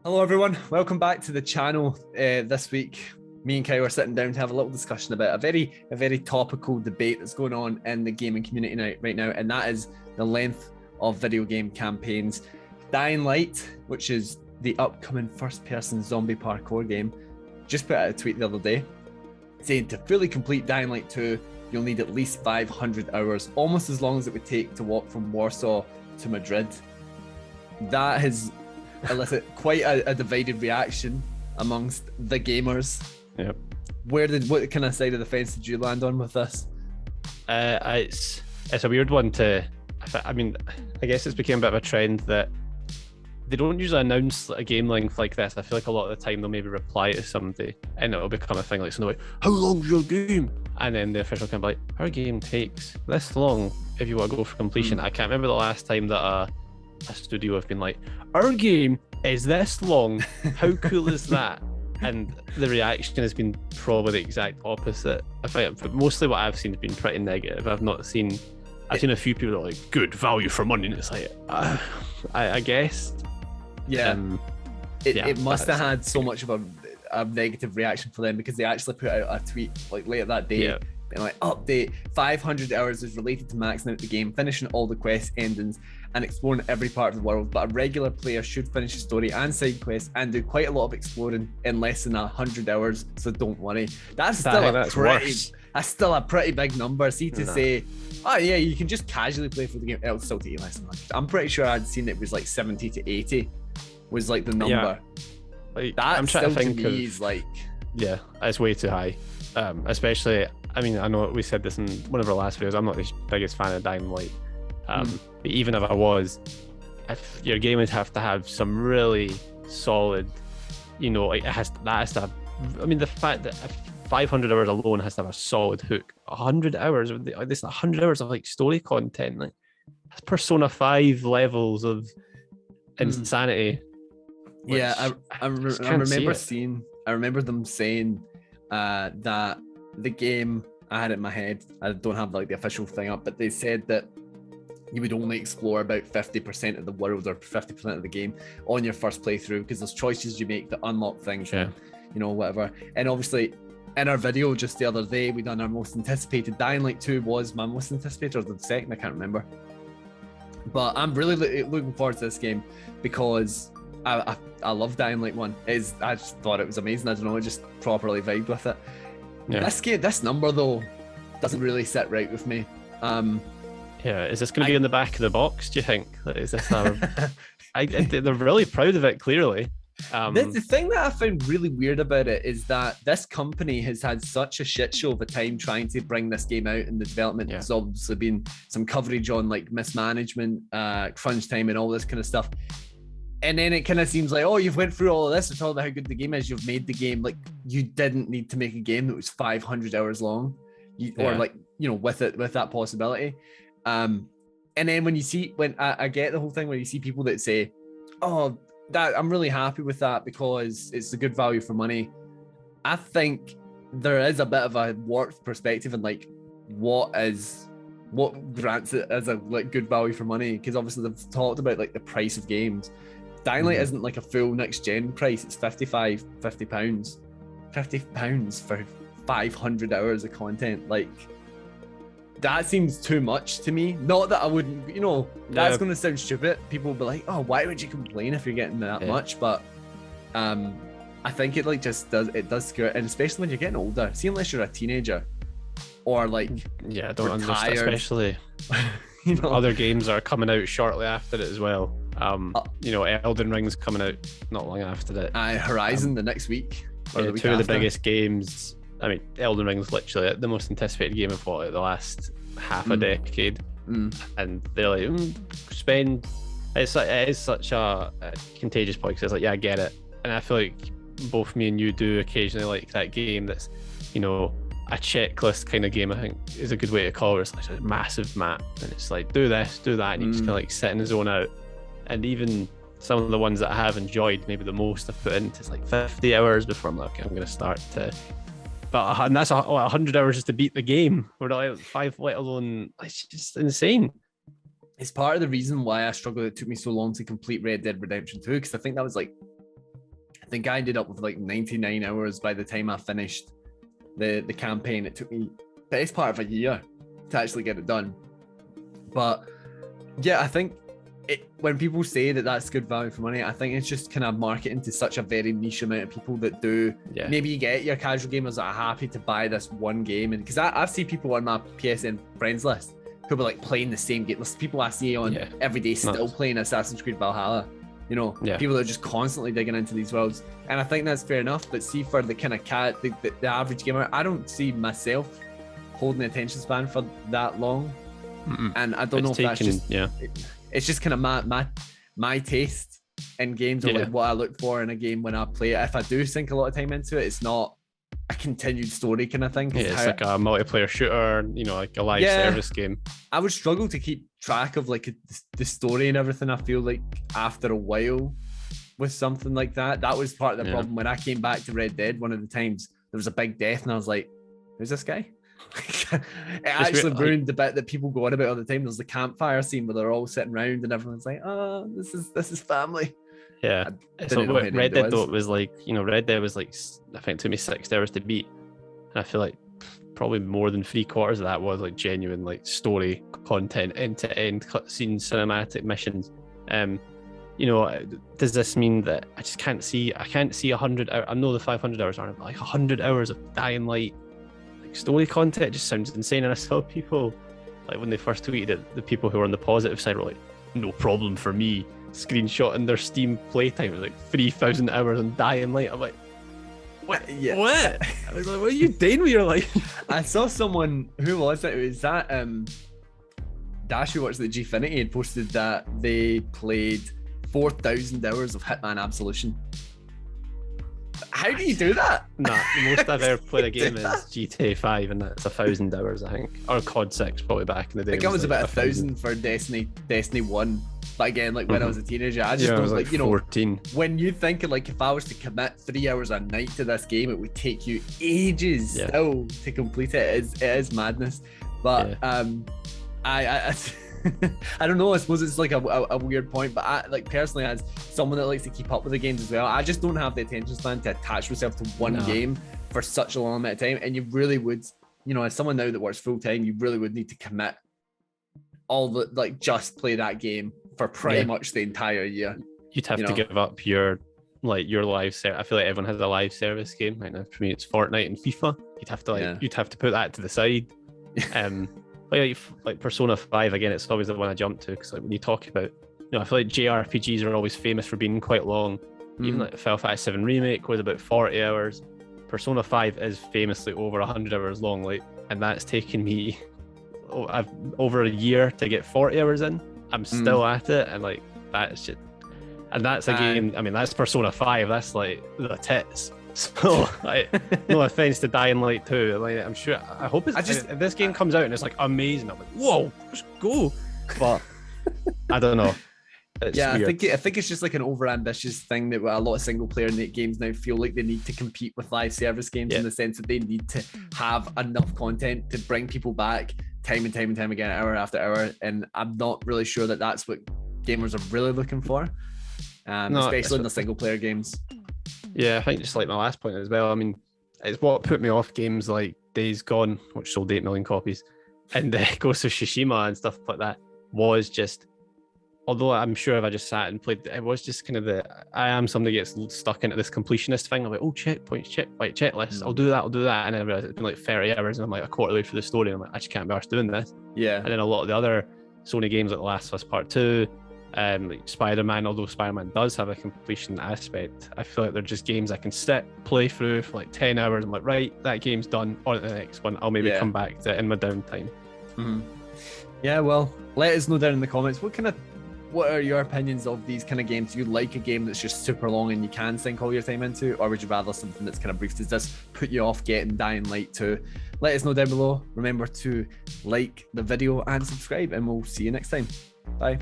Hello everyone, welcome back to the channel. This week, me and Kai were sitting down to have a little discussion about a very topical debate that's going on in the gaming community right now, and that is the length of video game campaigns. Dying Light, which is the upcoming first-person zombie parkour game, just put out a tweet the other day saying to fully complete Dying Light 2, you'll need at least 500 hours, almost as long as it would take to walk from Warsaw to Madrid. That has elicit quite a divided reaction amongst the gamers. Yep. What kind of side of the fence did you land on with this? It's a weird one to. I mean, I guess it's become a bit of a trend that they don't usually announce a game length like this. I feel like a lot of the time they'll maybe reply to somebody and it'll become a thing like something like, "How long's your game?" And then the official can be like, "Our game takes this long if you want to go for completion." I can't remember the last time that a studio have been like, "Our game is this long. How cool is that?" And the reaction has been probably the exact opposite. I think mostly what I've seen has been pretty negative. I've seen a few people that are like, "Good value for money," and it's like, I guess. Yeah. It must have had so much of a negative reaction for them because they actually put out a tweet like later that day. Yeah. Being like, update, 500 hours is related to maxing out the game, finishing all the quest endings and exploring every part of the world, but a regular player should finish the story and side quests and do quite a lot of exploring in less than 100 hours, so don't worry. That's still a pretty big number. Say, oh yeah, you can just casually play for the game, it'll still take you less than 100. I'm pretty sure I'd seen it was like 70 to 80 was like the number. Yeah. Like, that I'm trying to think to me is like, yeah, it's way too high. Especially, I mean, I know we said this in one of our last videos, I'm not the biggest fan of Dying Light. But even if I was, if your game would have to have some really solid, like that has to have, I mean, the fact that 500 hours alone has to have a solid hook. 100 hours, this 100 hours of like story content, like that's Persona 5 levels of insanity. Yeah, I remember them saying that the game, I had it in my head, I don't have like the official thing up, but they said that you would only explore about 50% of the world or 50% of the game on your first playthrough because there's choices you make that unlock things, whatever. And obviously in our video just the other day, we done our most anticipated. Dying Light 2 was my most anticipated, or the second, I can't remember. But I'm really looking forward to this game because I love Dying Light 1. I just thought it was amazing. I don't know, I just properly vibed with it. Yeah. This number though doesn't really sit right with me. Yeah, is this going to be in the back of the box, do you think? Is this they're really proud of it, clearly. The thing that I found really weird about it is that this company has had such a shit show of a time trying to bring this game out in the development. There's obviously been some coverage on like mismanagement, crunch time and all this kind of stuff. And then it kind of seems like, oh, you've went through all of this, it's all about how good the game is, you've made the game. Like, you didn't need to make a game that was 500 hours long, or like, with that possibility. And then when I get the whole thing where you see people that say, oh, that I'm really happy with that because it's a good value for money. I think there is a bit of a warped perspective in like what grants it as a like good value for money, because obviously they've talked about like the price of games. Dying Light isn't like a full next gen price, it's £50 for 500 hours of content. Like, that seems too much to me. Not that I wouldn't, that's going to sound stupid. People will be like, oh, why would you complain if you're getting that much? But I think it like just does scare it. And especially when you're getting older, see, unless you're a teenager or like, I don't understand, especially other games are coming out shortly after it as well. Elden Ring's coming out not long after it. Horizon the next week. Or the week two after. Of the biggest games. I mean, Elden Ring's literally the most anticipated game of the last half a decade. And they're like, it is such a contagious point, because it's like, yeah, I get it. And I feel like both me and you do occasionally like that game that's, a checklist kind of game, I think is a good way to call it. It's like a massive map and it's like, do this, do that, and you just kind of like sit in the zone out. And even some of the ones that I have enjoyed, maybe the most I've put into, it's like 50 hours before I'm like, okay, I'm going to start to. And that's 100 hours just to beat the game. We're not like 5, let alone, it's just insane. It's part of the reason why I struggled. It took me so long to complete Red Dead Redemption 2, because I think that was like think I ended up with like 99 hours by the time I finished the campaign. It took me best part of a year to actually get it done. But yeah, I think when people say that that's good value for money, I think it's just kind of marketing to such a very niche amount of people that do. Yeah. Maybe you get your casual gamers that are happy to buy this one game, and because I've seen people on my PSN friends list who were like playing the same game. There's people I see on every day still playing Assassin's Creed Valhalla. You know, people that are just constantly digging into these worlds, and I think that's fair enough. But see, for the kind of the average gamer, I don't see myself holding the attention span for that long. And I don't know if that's just it's just kind of my taste in games, or like what I look for in a game when I play it. If I do sink a lot of time into it, it's not a continued story kind of thing. It's like a multiplayer shooter, you know, like a live service game. I would struggle to keep track of like the story and everything. I feel like after a while with something like that was part of the problem. When I came back to Red Dead, one of the times there was a big death and I was like, who's this guy? It actually ruined the bit that people go on about all the time. There's the campfire scene where they're all sitting around and everyone's like, oh, this is family. Yeah. So Red Dead though, it was like, you know, Red Dead was like, I think it took me 6 hours to beat. And I feel like probably more than 3/4 of that was like genuine like story content, end to end cutscenes, cinematic missions. You know, does this mean that I just can't see 100 hours? I know the 500 hours aren't, but like 100 hours of Dying Light like story content just sounds insane. And I saw people like when they first tweeted it, the people who were on the positive side were like, no problem for me, screenshotting their Steam playtime. It was like 3,000 hours on Dying Light. I'm like, what? Yeah. What? I was like, what are you doing with your life? I saw someone, who was it? Was that Dash, who watched the Gfinity, had posted that they played 4,000 hours of Hitman Absolution. How do you do that? Nah, the most I've ever played a game is GTA 5, and that's 1,000 hours, I think. Or COD 6, probably back in the day. I think it was like about 1,000 for Destiny 1. But again, like when I was a teenager, I just was like, you know, 14. When you think of like, if I was to commit 3 hours a night to this game, it would take you ages still to complete it. It is madness. But I don't know. I suppose it's like a weird point, but I, like personally, as someone that likes to keep up with the games as well, I just don't have the attention span to attach myself to one game for such a long amount of time. And you really would, you know, as someone now that works full time, you really would need to commit all the like just play that game for pretty much the entire year. You'd have to give up your live service. I feel like everyone has a live service game right now. For me, it's Fortnite and FIFA. You'd have to you'd have to put that to the side. Like Persona 5 again, it's always the one I jump to, because like when you talk about, you know, I feel like JRPGs are always famous for being quite long. Even like Final Fantasy 7 Remake was about 40 hours. Persona 5 is famously over 100 hours long, like, and that's taken me over a year to get 40 hours in. I'm still at it, and like that's just, and that's a game. I mean, that's Persona 5. That's like the tits. So, like, no offense to Dying Light 2. Like, I'm sure. I hope it's. If this game comes out and it's like amazing, I'm like, whoa, let's go. But I don't know. It's weird. I think it's just like an overambitious thing that a lot of single player games now feel like they need to compete with live service games in the sense that they need to have enough content to bring people back time and time and time again, hour after hour. And I'm not really sure that that's what gamers are really looking for, especially in the single player games. Yeah, I think just like my last point as well. I mean, it's what put me off games like Days Gone, which sold 8 million copies, and Ghost of Tsushima and stuff like that, was just, although I'm sure if I just sat and played, it was just kind of I am somebody that gets stuck into this completionist thing. I'm like, oh, checkpoints, checklists, I'll do that. And then I realize it's been like 30 hours and I'm like a quarter way through the story and I'm like, I just can't be arsed doing this. Yeah. And then a lot of the other Sony games like The Last of Us Part 2, like Spider-Man, although Spider-Man does have a completion aspect, I feel like they're just games I can sit, play through for like 10 hours. I'm like, right, that game's done. On to the next one. I'll maybe come back to it in my downtime. Yeah, well, let us know down in the comments what are your opinions of these kind of games? Do you like a game that's just super long and you can sink all your time into, or would you rather something that's kind of brief? Does this put you off getting Dying Light 2? Let us know down below. Remember to like the video and subscribe, and we'll see you next time. Bye.